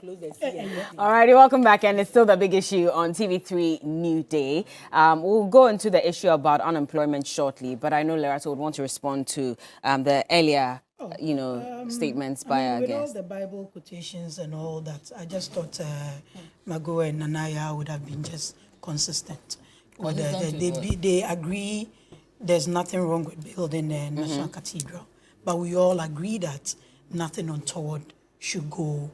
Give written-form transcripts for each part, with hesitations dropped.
close the sea. All righty, welcome back, and it's still the big issue on TV3Newday. We'll go into the issue about unemployment shortly, but I know Lerato would want to respond to the earlier, statements by our with guests. all the Bible quotations and all that, I just thought Mago and Nanaya would have been just consistent. They agree there's nothing wrong with building the National Cathedral, but we all agree that nothing untoward should go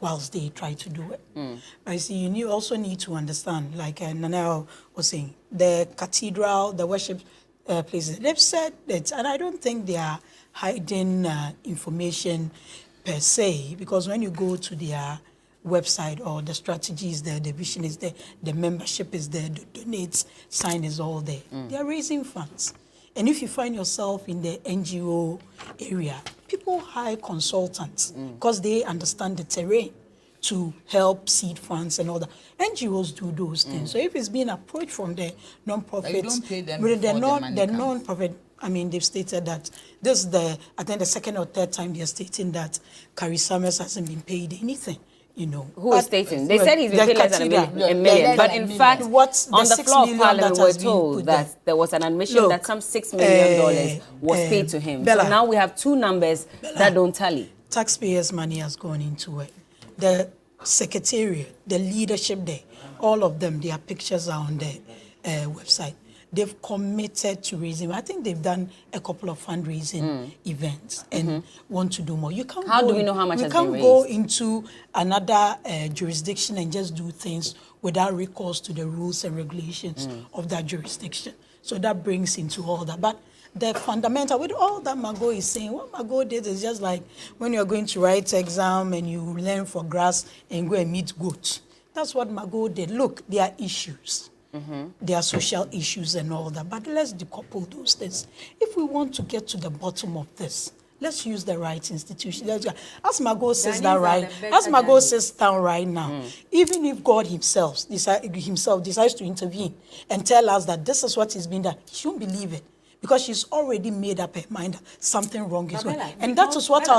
whilst they try to do it. But you see, you also need to understand, like Nanaya was saying, the cathedral, the worship places, they've said it, and I don't think they are hiding information per se, because when you go to their website, or the strategy is there, the vision is there, the membership is there, the donate sign is all there. They are raising funds. And if you find yourself in the NGO area, people hire consultants because they understand the terrain to help seed funds and all that. NGOs do those things. So if it's being approached from the non-profits, you don't pay them the non-profit, I mean, they've stated that this is I think the second or third time they're stating that Carrie Summers hasn't been paid anything. Who is stating? They said he's been paid less than a million. But in fact, on the floor of Parliament, we're told that there was an admission that some $6 million was paid to him. Bella, so now we have two numbers that don't tally. Taxpayers' money has gone into it. The secretariat, the leadership there, all of them, their pictures are on the website. They've committed to raising. I think they've done a couple of fundraising events and want to do more. How do we know how much has been raised? You can't go into another jurisdiction and just do things without recourse to the rules and regulations of that jurisdiction. So that brings into all that. But the fundamental, with all that Mago is saying, what Mago did is just like when you're going to write exam and you learn for grass and go and meet goats. That's what Mago did. Look, there are issues. There are social issues and all that, but let's decouple those things. If we want to get to the bottom of this, let's use the right institution. As Mago says that right, as Mago says down right now, even if God himself decides to intervene and tell us that this is what is being done, he shouldn't believe it. Because she's already made up her mind that something wrong is going on. And that is what I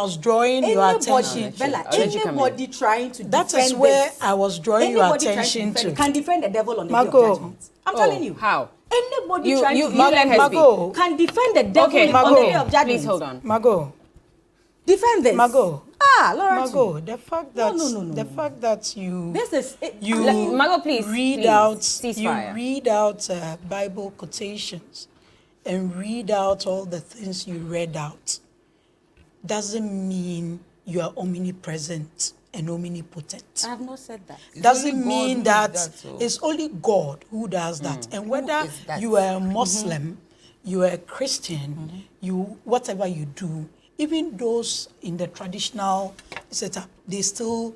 was drawing your attention to. Bella, anybody trying to defend that is where I was drawing your attention to. Can defend the devil on the day of judgment. I'm telling you. How? Anybody trying to Mago can defend the devil on the day of judgment. Please hold on. Mago. Defend this. Mago. Laura. Mago, the fact that the fact that you Mago, please read out Bible quotations and read out all the things you read out doesn't mean you are omnipresent and omnipotent. I have not said that. Doesn't mean that it's only God who does that. And whether you are a Muslim, you are a Christian, whatever you do, even those in the traditional setup, they still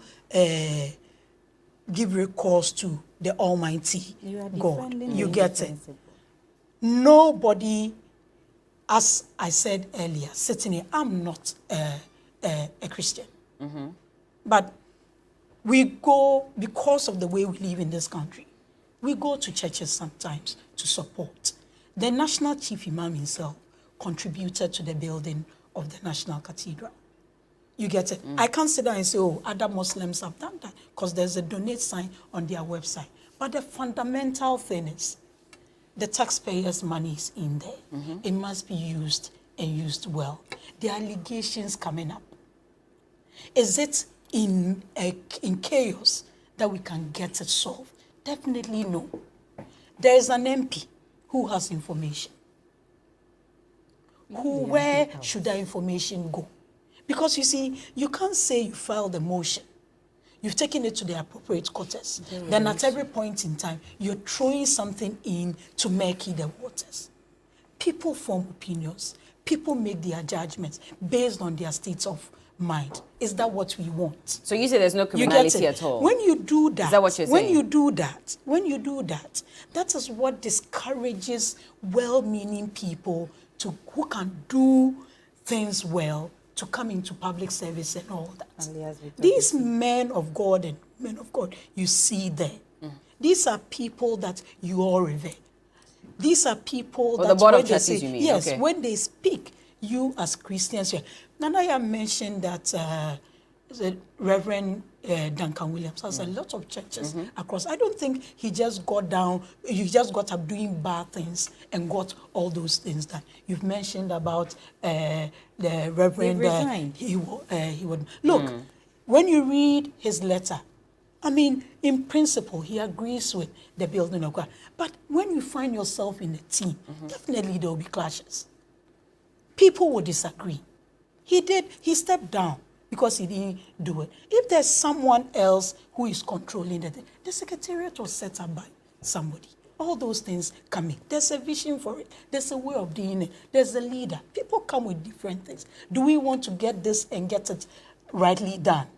give recourse to the Almighty God. You get it? Nobody, as I said earlier, sitting here, I'm not a Christian. But we go, because of the way we live in this country, we go to churches sometimes to support. The National Chief Imam himself contributed to the building of the National Cathedral. You get it? I can't sit down and say, other Muslims have done that, because there's a donate sign on their website. But the fundamental thing is, the taxpayers' money is in there. It must be used and used well. The allegations coming up. Is it in chaos that we can get it solved? Definitely no. There is an MP who has information. Where should that information go? Because you see, you can't say you filed a motion, you've taken it to the appropriate quarters, then at every point in time, you're throwing something in to murky the waters. People form opinions. People make their judgments based on their states of mind. Is that what we want? So you say there's no criminality at all? When you do that, is that what you're saying? When you do that, that is what discourages well-meaning people who can do things well to come into public service and all that. These men of God and men of God you see there, these are people that you all revere. These are people that the board when of they trustees, say, you mean? yes, okay. When they speak, you as Christians, Nanaya mentioned that the Reverend Duncan Williams has a lot of churches across. I don't think he just got up doing bad things and got all those things done. You've mentioned about the Reverend. He would look when you read his letter. I mean, in principle, he agrees with the building of God. But when you find yourself in a team, definitely there will be clashes. People will disagree. He stepped down because he didn't do it. If there's someone else who is controlling it, the secretariat was set up by somebody. All those things come in. There's a vision for it. There's a way of doing it. There's a leader. People come with different things. Do we want to get this and get it rightly done?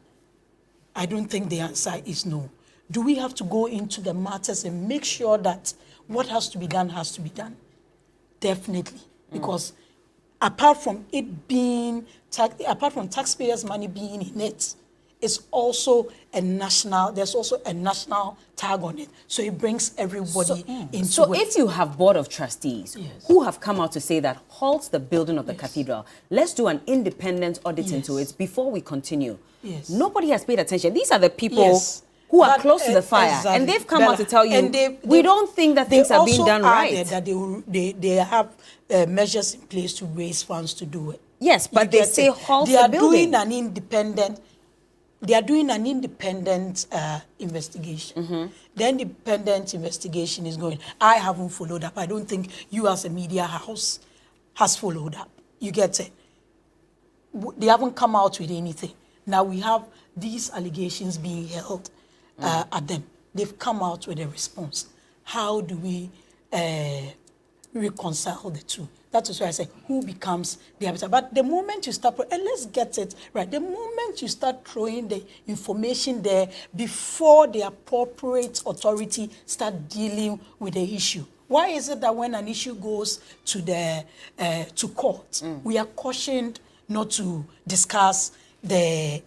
I don't think the answer is no. Do we have to go into the matters and make sure that what has to be done has to be done? Definitely. Because apart from taxpayers' money being in it, it's also there's also a national tag on it. So it brings everybody into it. So if you have board of trustees who have come out to say that halt the building of the cathedral, let's do an independent audit into it before we continue. Nobody has paid attention. These are the people who are close to the fire, and they've come out to tell you, we don't think that things are being done right. That they have measures in place to raise funds to do it. Yes, but they say halt the building. They are doing an independent investigation. The independent investigation is going. I haven't followed up. I don't think you as a media house has followed up. You get it? They haven't come out with anything. Now we have these allegations being held at them. They've come out with a response. How do we reconcile the two? That is why I say, who becomes the arbiter? But the moment you start, and let's get it right, the moment you start throwing the information there before the appropriate authority start dealing with the issue. Why is it that when an issue goes to court, we are cautioned not to discuss the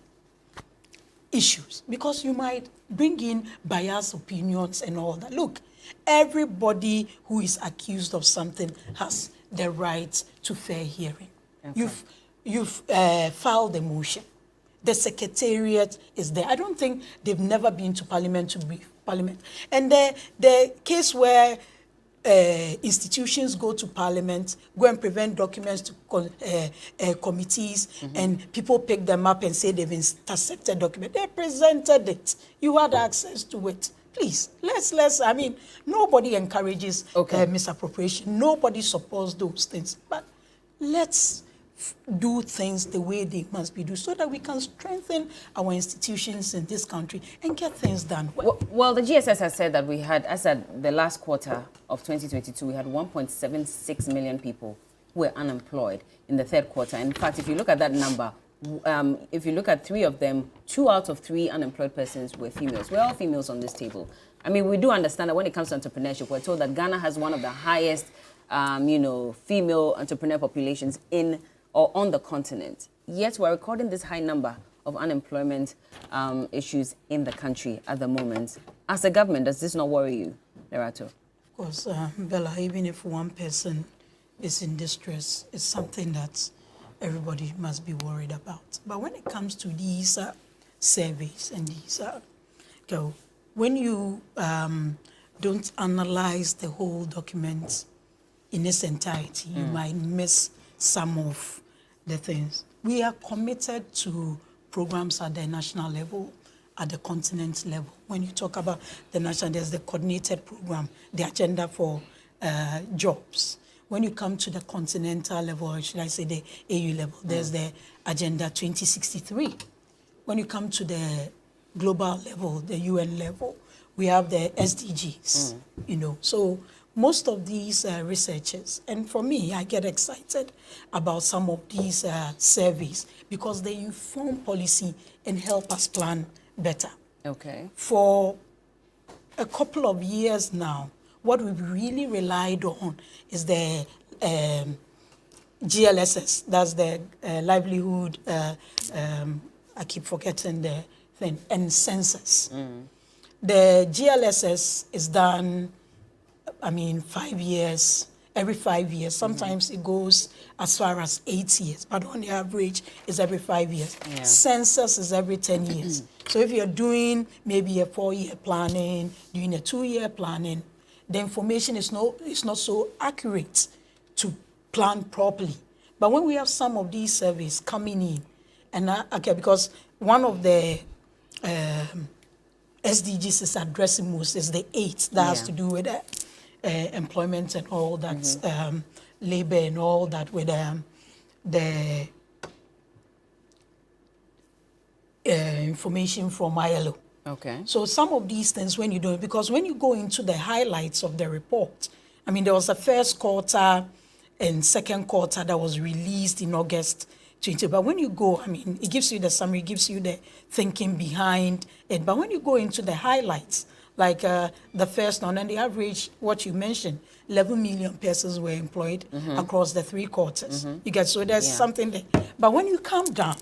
issues? Because you might bring in biased opinions and all that. Look, everybody who is accused of something has the right to fair hearing. Okay. You've filed a motion. The secretariat is there. I don't think they've never been to Parliament to brief Parliament. And the case where institutions go to Parliament, go and present documents to committees, and people pick them up and say they've intercepted documents. They presented it. You had access to it. Please, let's, I mean, nobody encourages misappropriation. Nobody supports those things. But let's do things the way they must be done so that we can strengthen our institutions in this country and get things done well, the GSS has said that we had, as at the last quarter of 2022, we had 1.76 million people who were unemployed in the third quarter. In fact, if you look at that number, if you look at 3 of them, 2 out of 3 unemployed persons were females. We're all females on this table. I mean, we do understand that when it comes to entrepreneurship, we're told that Ghana has one of the highest, female entrepreneur populations in or on the continent. Yet we're recording this high number of unemployment issues in the country at the moment. As a government, does this not worry you, Lerato? Of course, Bella, even if one person is in distress, it's something that everybody must be worried about. But when it comes to these surveys and these, when you don't analyze the whole document in its entirety, you might miss some of the things. We are committed to programs at the national level, at the continent level. When you talk about the national, there's the coordinated program, the agenda for jobs. When you come to the continental level, or should I say the AU level, there's the Agenda 2063. When you come to the global level, the UN level, we have the SDGs, So most of these researchers, and for me, I get excited about some of these surveys because they inform policy and help us plan better. Okay. For a couple of years now, what we've really relied on is the GLSS, that's the livelihood, I keep forgetting the thing, and census. The GLSS is done, 5 years every 5 years. Sometimes it goes as far as 8 years, but on the average, it's every 5 years. Yeah. Census is every 10 years. So if you're doing maybe a 4-year planning, doing a 2-year planning, the information is not so accurate to plan properly. But when we have some of these surveys coming in, and because one of the SDGs is addressing most is the 8 that has to do with employment and all that, labor and all that, with the information from ILO. Okay. So some of these things, when you do it, because when you go into the highlights of the report, I mean, there was a first quarter and second quarter that was released in August 20. But when you go, I mean, it gives you the summary, it gives you the thinking behind it. But when you go into the highlights, like the first one, and the average, what you mentioned, 11 million persons were employed across the 3 quarters. You get, so there's something there. But when you come down,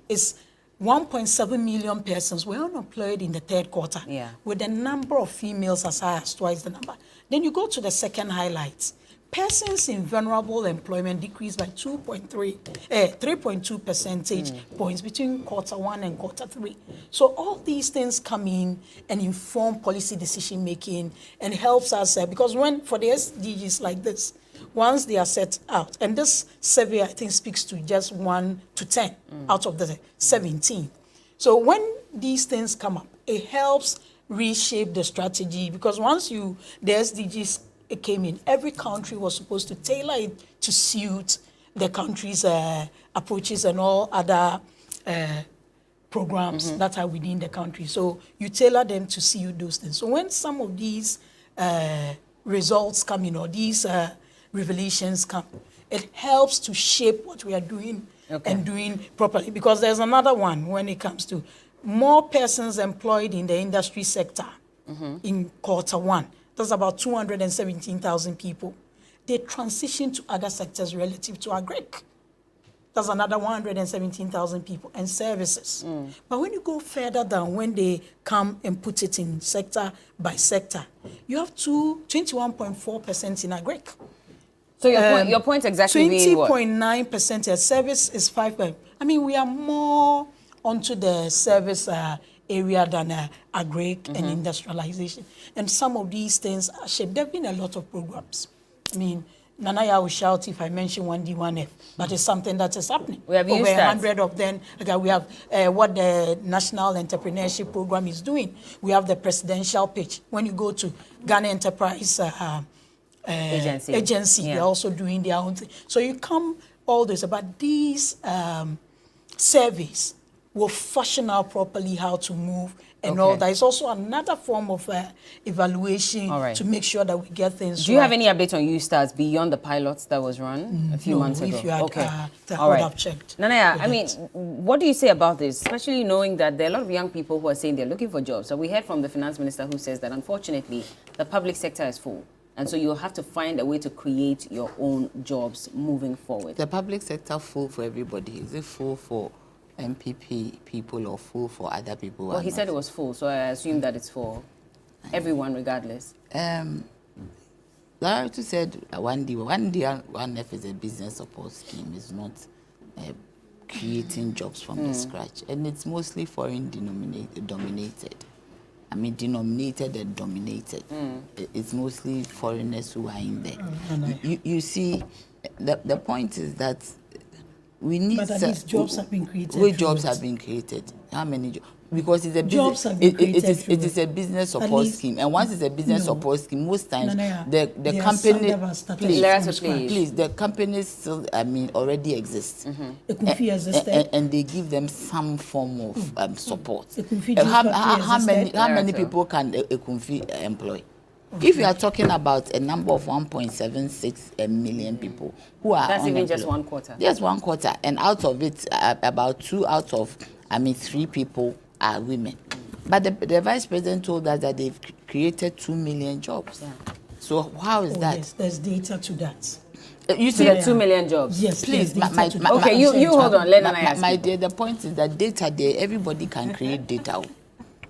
it's 1.7 million persons were unemployed in the 3rd quarter, with the number of females as high as twice the number. Then you go to the second highlights. Persons in vulnerable employment decreased by 3.2 percentage points between quarter 1 and quarter 3. So all these things come in and inform policy decision making and helps us, because when for the SDGs like this, once they are set out, and this survey I think speaks to just 1 to 10 out of the 17. So when these things come up, it helps reshape the strategy, because once the SDGs came in, every country was supposed to tailor it to suit the country's approaches and all other programs that are within the country. So you tailor them to suit those things. So when some of these results come in, or these revelations come, it helps to shape what we are doing and doing properly. Because there's another one when it comes to more persons employed in the industry sector in quarter 1. That's about 217,000 people. They transition to other sectors relative to agric. That's another 117,000 people, and services. But when you go further down, when they come and put it in sector by sector, you have 21.4% in agric. So your point exactly being what? 20.9% service is 5%. I mean, we are more onto the service area than agric and industrialization. And some of these things are shaped. There have been a lot of programs. I mean, Nanaya will shout if I mention 1D, 1F, but it's something that is happening. We have over used 100 of them. Okay, we have what the National Entrepreneurship Program is doing. We have the presidential pitch. When you go to Ghana Enterprise Agency, they're also doing their own thing. So you come all this, but these surveys will fashion out properly how to move and all that. It's also another form of evaluation to make sure that we get things right. Do you have any update on UStars beyond the pilots that was run a few months ago? If you had, all right. have checked. Nanaya, I mean, what do you say about this, especially knowing that there are a lot of young people who are saying they're looking for jobs? So we heard from the finance minister who says that unfortunately the public sector is full. And so you'll have to find a way to create your own jobs moving forward. The public sector full for everybody. Is it full for MPP people or full for other people? Well, he said it was full, so I assume that it's for everyone regardless. Larry said 1F is a business support scheme. It's not creating jobs from the scratch. And it's mostly foreign dominated. I mean, denominated and dominated. It's mostly foreigners who are in there. You see, the point is that we need... But these jobs have been created. Which jobs have been created? How many jobs? Because it's a business, it is a business support scheme, and once it's a business support scheme, most times the company, please, the companies still, I mean, already exist, and they give them some form of support. How many people can a Ekunfi employ? If you are talking about a number of 1.76 million people who are that's even just 1 quarter. Yes, 1 quarter, and out of it, about 2 out of 3 people are women. But the vice president told us that they've created 2 million jobs. So how is that? Yes, there's data to that. You see 2 million jobs? Yes, please. Okay, you hold on. Let me ask my dear, the point is that data there, everybody can create data.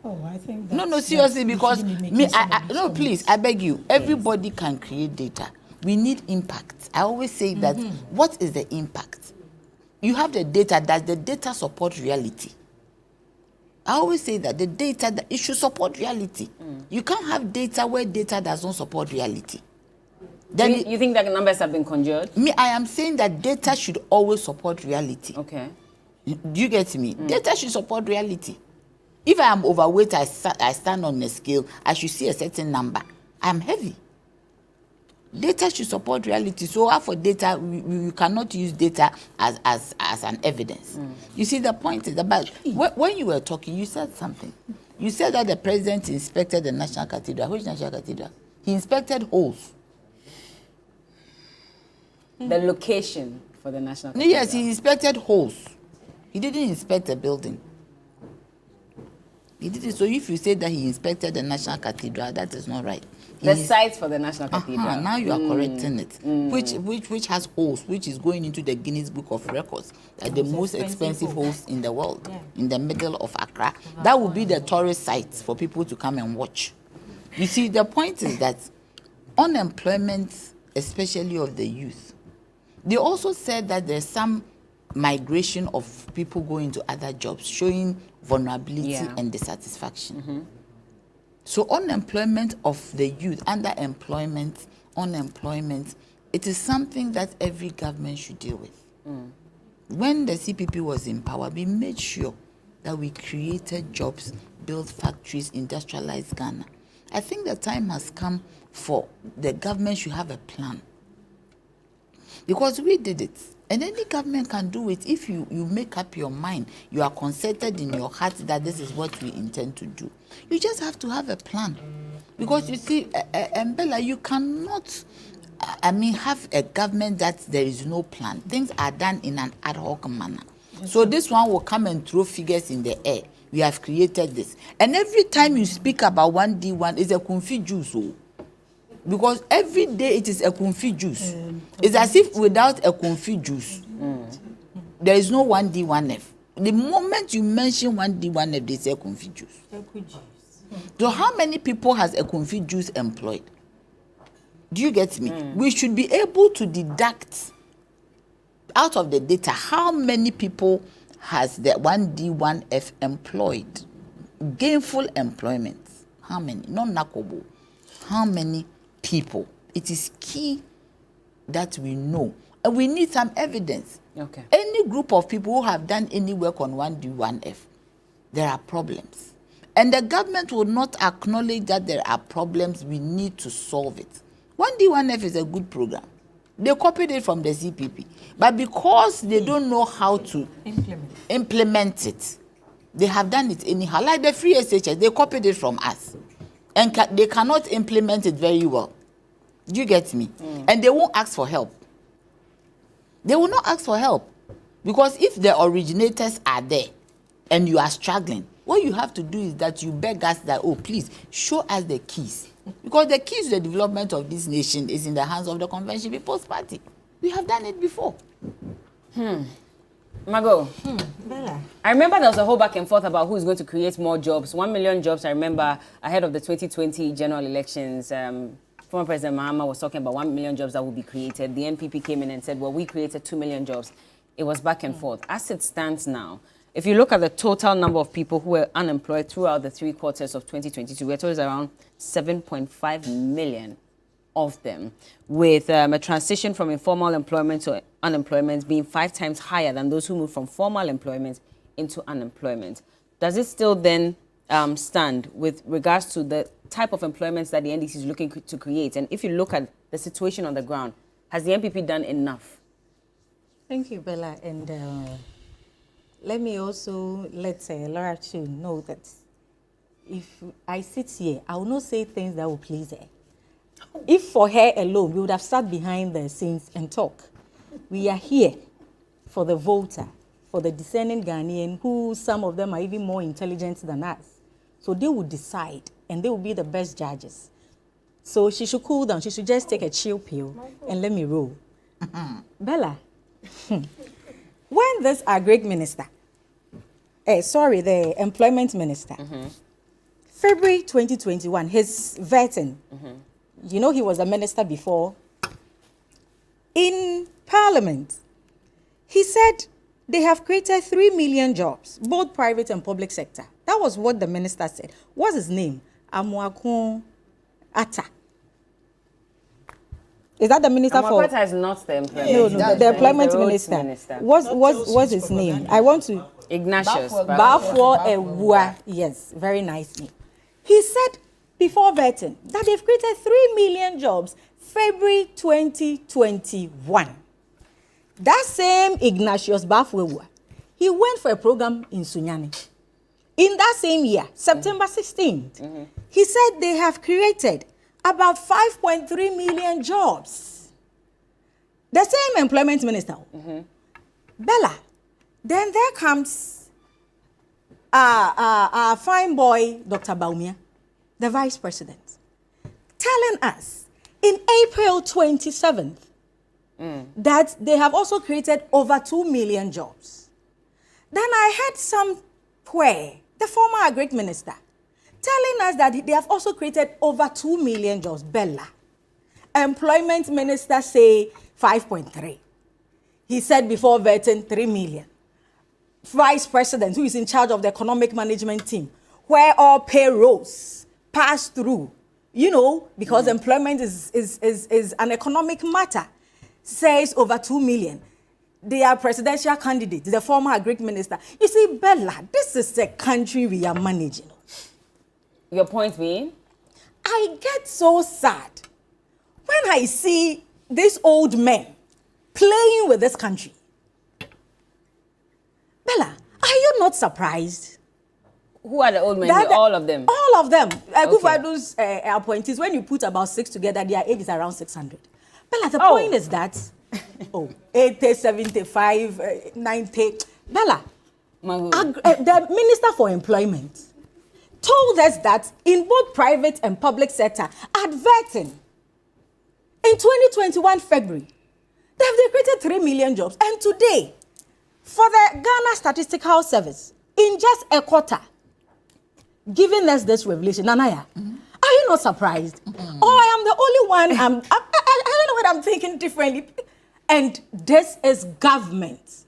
Oh, I think no, seriously, because please, I beg you, everybody can create data. We need impact. I always say that, what is the impact? You have the data. Does the data support reality? I always say that the data, it should support reality. You can't have data where data does not support reality. Then you think that the numbers have been conjured? I am saying that data should always support reality. Okay. Do you get me? Data should support reality. If I am overweight, I stand on a scale, I should see a certain number. I am heavy. Data should support reality. So for data, we cannot use data as an evidence. You see, the point is about, when you were talking, you said something. You said that the president inspected the National Cathedral. Which National Cathedral? He inspected holes. The location for the National Cathedral. Yes, he inspected holes. He didn't inspect a building. He did it. So if you say that he inspected the National Cathedral, that is not right. The site for the National Cathedral. Now you are correcting it. Which has holes, which is going into the Guinness Book of Records, the most expensive holes in the world, in the middle of Accra. That would be the tourist site for people to come and watch. You see, the point is that unemployment, especially of the youth, they also said that there's some migration of people going to other jobs, showing vulnerability and dissatisfaction. So unemployment of the youth, underemployment, unemployment, it is something that every government should deal with. When the CPP was in power, we made sure that we created jobs, built factories, industrialized Ghana. I think the time has come for the government should have a plan. Because we did it. And any government can do it if you make up your mind. You are concerted in your heart that this is what we intend to do. You just have to have a plan. Because you see, Mbella, you cannot, have a government that there is no plan. Things are done in an ad hoc manner. So this one will come and throw figures in the air. We have created this. And every time you speak about 1D1, it's a confused juice. Because every day it is a confit juice. It's as if without a confit juice, there is no 1D1F. The moment you mention 1D1F, they say confit juice. So how many people has a confit juice employed? Do you get me? We should be able to deduct out of the data how many people has the 1D1F employed. Gainful employment. How many? Not nakobo. How many people? It is key that we know, and we need some evidence. Okay. Any group of people who have done any work on 1D1F, there are problems, and the government will not acknowledge that there are problems. We need to solve it. 1D1F is a good program. They copied it from the CPP, but because they don't know how to implement it, they have done it anyhow. Like the free SHS, they copied it from us. And they cannot implement it very well. Do you get me? And they won't ask for help. They will not ask for help. Because if the originators are there and you are struggling, what you have to do is that you beg us that, oh, please, show us the keys. Because the keys to the development of this nation is in the hands of the Convention People's Party. We have done it before. Mago, Bella. I remember there was a whole back and forth about who is going to create more jobs. 1 million jobs, I remember, ahead of the 2020 general elections. Former President Mahama was talking about 1 million jobs that will be created. The NPP came in and said, well, we created 2 million jobs. It was back and forth. As it stands now, if you look at the total number of people who were unemployed throughout the 3 quarters of 2022, we're told it's around 7.5 million of them, with a transition from informal employment to unemployment being 5 times higher than those who moved from formal employment into unemployment. Does it still then stand with regards to the type of employments that the NDC is looking to create? And if you look at the situation on the ground, has the NPP done enough? Thank you, Bella. And let me also let Laura too know that if I sit here, I will not say things that will please her. If for her alone, we would have sat behind the scenes and talk. We are here for the voter, for the discerning Ghanaian, who some of them are even more intelligent than us. So they will decide, and they will be the best judges. So she should cool down. She should just take a chill pill and let me roll. Bella, when this agric minister, the employment minister, February 2021, his vetting, you know he was a minister before in Parliament, he said they have created 3 million jobs, both private and public sector. That was what the minister said. What's his name? Amuakun Atta. Is that the minister for? Atta is not the employment. No, the employment minister. What's his name? I want to. Ignatius Bafo Ewua. Yes, very nice name. He said before vetting that they've created 3 million jobs February 2021. That same Ignatius Bafo Ewua, he went for a program in Sunyani. In that same year, September 16th, he said they have created about 5.3 million jobs. The same employment minister, Bella. Then there comes our fine boy, Dr. Baumia, the vice president, telling us in April 27th that they have also created over 2 million jobs. Then I heard somewhere, the former agri minister, telling us that they have also created over 2 million jobs. Bella. Employment minister say 5.3. He said before vetting 3 million. Vice president, who is in charge of the economic management team, where all payrolls pass through, because employment is an economic matter, says over 2 million. They are presidential candidates, the former agri minister. You see, Bella, this is the country we are managing. Your point being? I get so sad when I see these old men playing with this country. Bella, are you not surprised? Who are the old men? All of them? All of them. Okay. Those appointees, when you put about 6 together, their age is around 600. Bella, the point is that, 80, 75, 90. Bella, the Minister for Employment told us that in both private and public sector, adverting in 2021 February, they've created 3 million jobs. And today, for the Ghana Statistical Service, in just a quarter, giving us this revelation, Nanaya, are you not surprised? Or I am the only one, I don't know what I'm thinking differently. And this is government.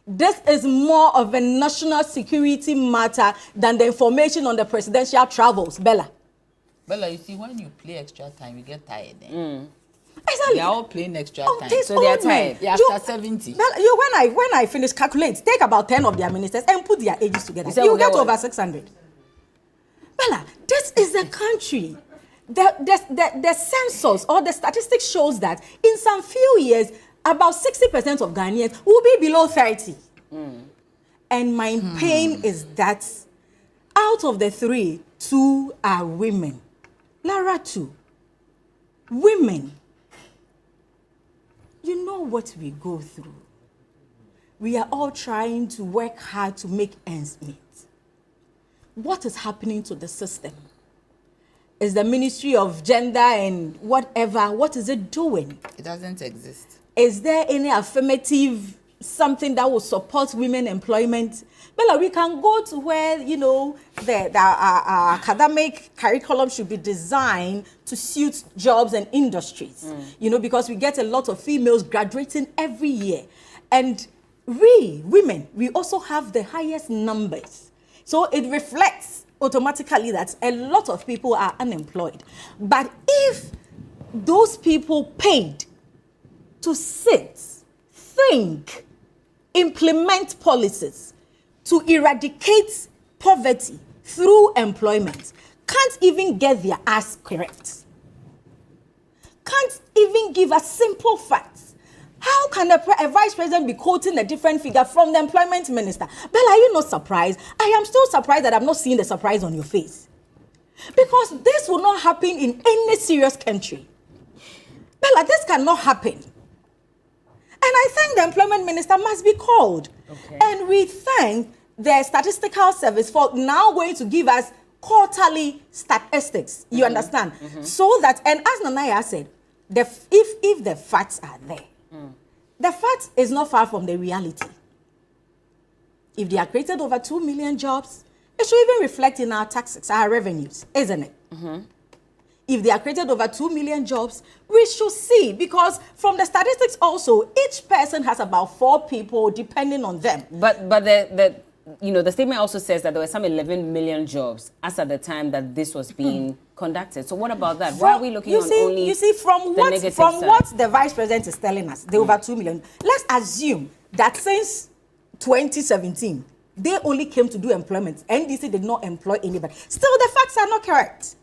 This is more of a national security matter than the information on the presidential travels, Bella. Bella, you see, when you play extra time, you get tired. Exactly. They are all playing extra time. So they are tired. They are after 70. Bella, when I finish, calculate, take about 10 of their ministers and put their ages together. You get over 600. Bella, this is the country. The census or the statistics shows that in some few years, about 60% of Ghanaians will be below 30. And my pain is that out of the 3, 2 are women. Lara, 2. Women. You know what we go through. We are all trying to work hard to make ends meet. What is happening to the system? Is the Ministry of Gender and whatever, what is it doing? It doesn't exist. Is there any affirmative, something that will support women employment? Bella, we can go to where, the academic curriculum should be designed to suit jobs and industries, because we get a lot of females graduating every year. And we, women, we also have the highest numbers. So it reflects automatically that a lot of people are unemployed. But if those people paid to sit, think, implement policies to eradicate poverty through employment, can't even get their ass correct, can't even give us simple facts, how can a vice president be quoting a different figure from the employment minister? Bella, are you not surprised? I am still surprised that I'm not seeing the surprise on your face. Because this will not happen in any serious country. Bella, this cannot happen. And I think the employment minister must be called. Okay. And we thank the statistical service for now going to give us quarterly statistics. You understand? So that, and as Nanaya said, if the facts are there, the fact is not far from the reality. If they are created over 2 million jobs, it should even reflect in our taxes, our revenues, isn't it? if they are created over 2 million jobs, we should see, because from the statistics also, each person has about 4 people depending on them. But the statement also says that there were some 11 million jobs as at the time that this was being conducted. So what about that? Why are we looking only from what the vice president is telling us, the over 2 million. Let's assume that since 2017, they only came to do employment. NDC did not employ anybody. Still, the facts are not correct.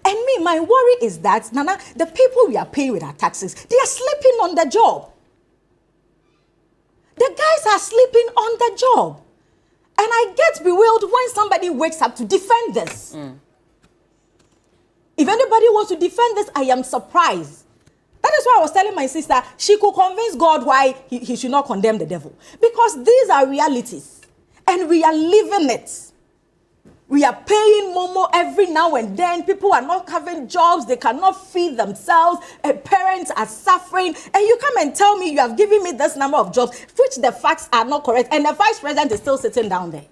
And my worry is that, Nana, the people we are paying with our taxes, they are sleeping on the job. The guys are sleeping on the job. And I get bewildered when somebody wakes up to defend this. If anybody wants to defend this, I am surprised. That is why I was telling my sister, she could convince God why he should not condemn the devil. Because these are realities. And we are living it. We are paying Momo every now and then. People are not having jobs. They cannot feed themselves. Parents are suffering. And you come and tell me you have given me this number of jobs, which the facts are not correct. And the vice president is still sitting down there.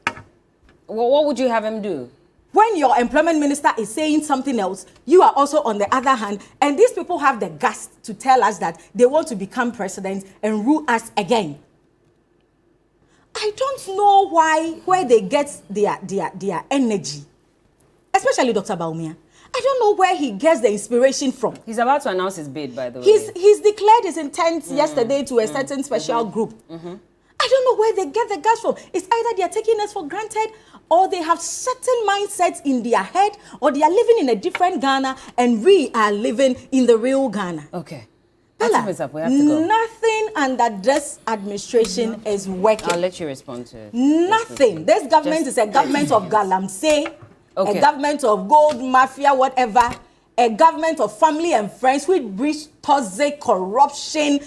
Well, what would you have him do? When your employment minister is saying something else, you are also on the other hand. And these people have the guts to tell us that they want to become president and rule us again. I don't know where they get their energy, especially Dr. Baumia. I don't know where he gets the inspiration from. He's about to announce his bid, by the way. He's declared his intent yesterday to a certain special group. I don't know where they get the gas from. It's either they are taking us for granted, or they have certain mindsets in their head, or they are living in a different Ghana, and we are living in the real Ghana. Okay. Bella, we have to go. Nothing under this administration is working. I'll let you respond to it. Nothing. This government is a government of galamsey, a government of gold mafia, whatever. A government of family and friends with breach, toxic, corruption,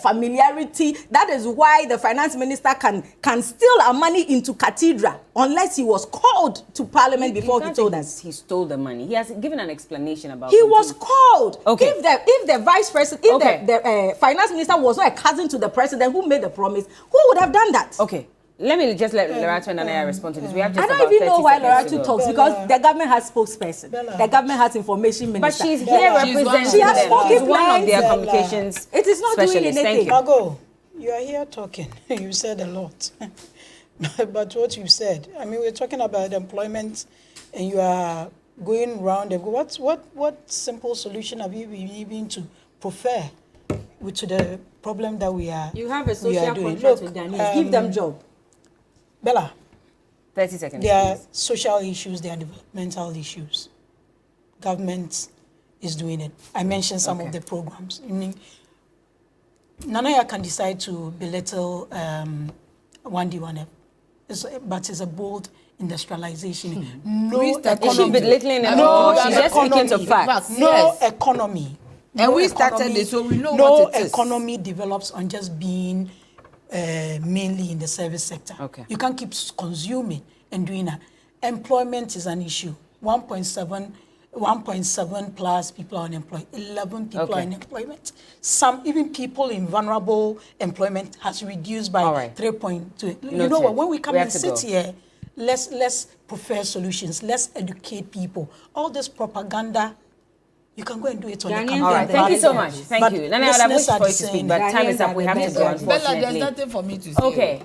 familiarity. That is why the finance minister can steal our money into Cathedral unless he was called to parliament before he told us. He stole the money. He has given an explanation about it. He was called. Okay. If the vice president, if the finance minister was not a cousin to the president who made the promise, who would have done that? Okay. Let me just let Loratu and Anaya respond to this. We have just I don't even know why Loratu talks, because the government has spokesperson. The government has information minister. But she's here representing She has spoken. She's one of their communications It is not doing anything. Thank you. Margot, you are here talking. You said a lot. But what you said, I mean, we're talking about employment, and you are going round. What simple solution have you been able to prefer to the problem that we are? You have a social contract with Ghanaians. Give them job. Bella, 30 seconds. There are social issues, there are developmental issues. Government is doing it. I mentioned some of the programs. I mean, Nanaya can decide to belittle 1D1F, but it's a bold industrialization. No economy. Is she belittling it all? She's just speaking to facts. No economy. And we started this, so we know what it is. No economy develops on just being mainly in the service sector. Okay. You can't keep consuming and doing that. Employment is an issue. 1.7 plus people are unemployed. 11 people are in employment. Some, even people in vulnerable employment has reduced by 3.2. You know what? When we come and sit here, let's prefer solutions. Let's educate people. All this propaganda, you can go and do it on the campaign. All right, thank you so much. Thank you. Nana, I would have wished for you to speak, but time is up. We have to go, unfortunately. Bella, there's nothing for me to say. Okay.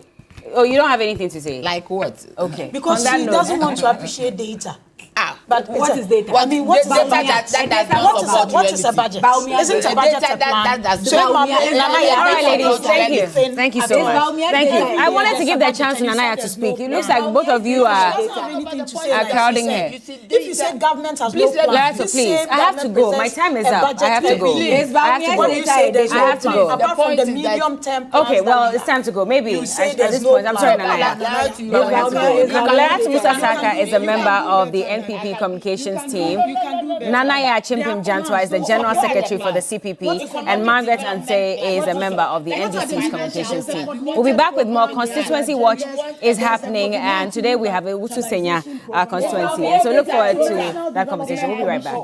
Oh, you don't have anything to say? Like what? Okay. Because she doesn't want to appreciate data. But what is data? I mean, what is what is a budget? Isn't a budget a plan? Thank you so much. Thank you. I wanted to give that chance to Nanaya to speak. It looks like both of you are crowding her. If you say government has no plan, please. I have to go. My time is up. I have to go. I have to go. Apart from the medium term. Okay, well, it's time to go. Maybe at this point, I'm sorry, Nanaya. Loratu Musa is a member of the NPP communications team. Nanaya Chimpim Jantwa is the general secretary for the CPP, and Margaret Ante is a member of the NDC's communications team. We'll be back with more. Constituency Watch is happening, and today we have a Utu Senya constituency, and so look forward to that conversation. We'll be right back.